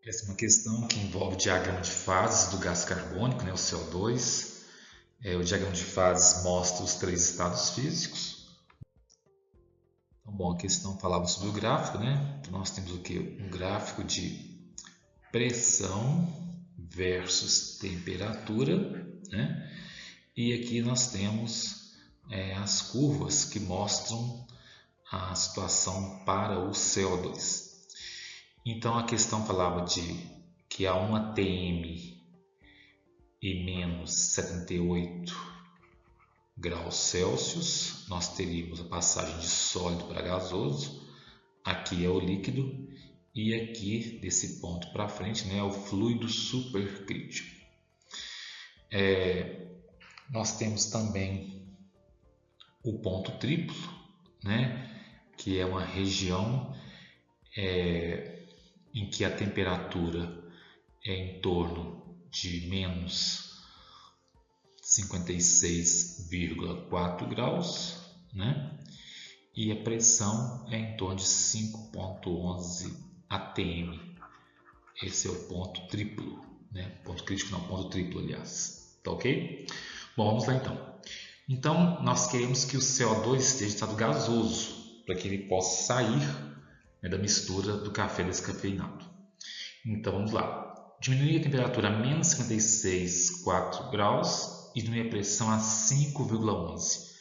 Essa é uma questão que envolve o diagrama de fases do gás carbônico, né, o CO2. O diagrama de fases mostra os três estados físicos. Então, bom, a questão falava sobre o gráfico, né? Então, nós temos o que? Um gráfico de pressão versus temperatura, né? E aqui nós temos as curvas que mostram a situação para o CO2. Então, a questão falava de que a 1 atm e menos 78 graus Celsius, nós teríamos a passagem de sólido para gasoso. Aqui é o líquido e aqui, desse ponto para frente, né, é o fluido supercrítico. Nós temos também o ponto triplo, né, que é uma região em que a temperatura é em torno de menos 56,4 graus, né? E a pressão é em torno de 5,11 atm. Esse é o ponto triplo, né? Ponto crítico não, ponto triplo, aliás. Tá ok? Bom, vamos lá então. Então, nós queremos que o CO2 esteja em estado gasoso, para que ele possa sair, né, da mistura do café descafeinado. Então, vamos lá. Diminuir a temperatura a menos 56,4 graus e diminuir a pressão a 5,11.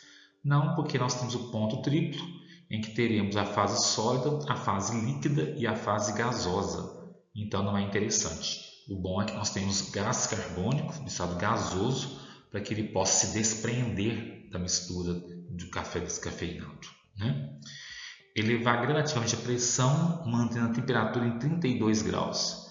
Não, porque nós temos o ponto triplo, em que teremos a fase sólida, a fase líquida e a fase gasosa. Então, não é interessante. O bom é que nós temos gás carbônico, em estado gasoso, para que ele possa se desprender da mistura do café descafeinado, né? Elevar gradativamente a pressão, mantendo a temperatura em 32 graus.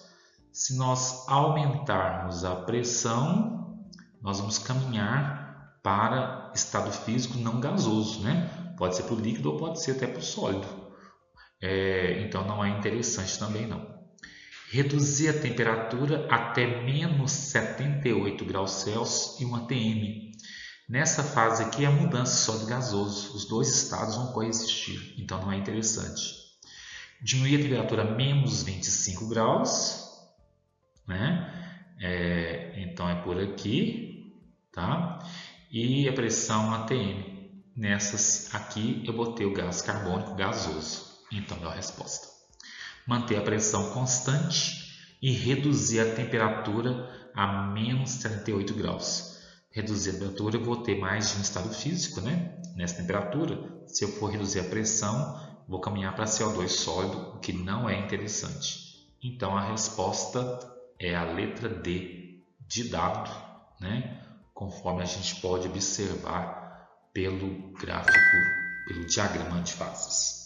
Se nós aumentarmos a pressão, nós vamos caminhar para estado físico não gasoso, né? Pode ser para o líquido ou pode ser até para o sólido. Então não é interessante também não. Reduzir a temperatura até menos 78 graus Celsius e 1 atm. Nessa fase aqui é a mudança sólido gasoso. Os dois estados vão coexistir, então não é interessante. Diminuir a temperatura a menos 25 graus, né? Então é por aqui, tá? E a pressão atm. Nessas aqui eu botei o gás carbônico gasoso, então é a resposta. Manter a pressão constante e reduzir a temperatura a menos 78 graus. Reduzir a temperatura, eu vou ter mais de um estado físico, né? Nessa temperatura. Se eu for reduzir a pressão, vou caminhar para CO2 sólido, o que não é interessante. Então a resposta é a letra D de dado, né? Conforme a gente pode observar pelo gráfico, pelo diagrama de fases.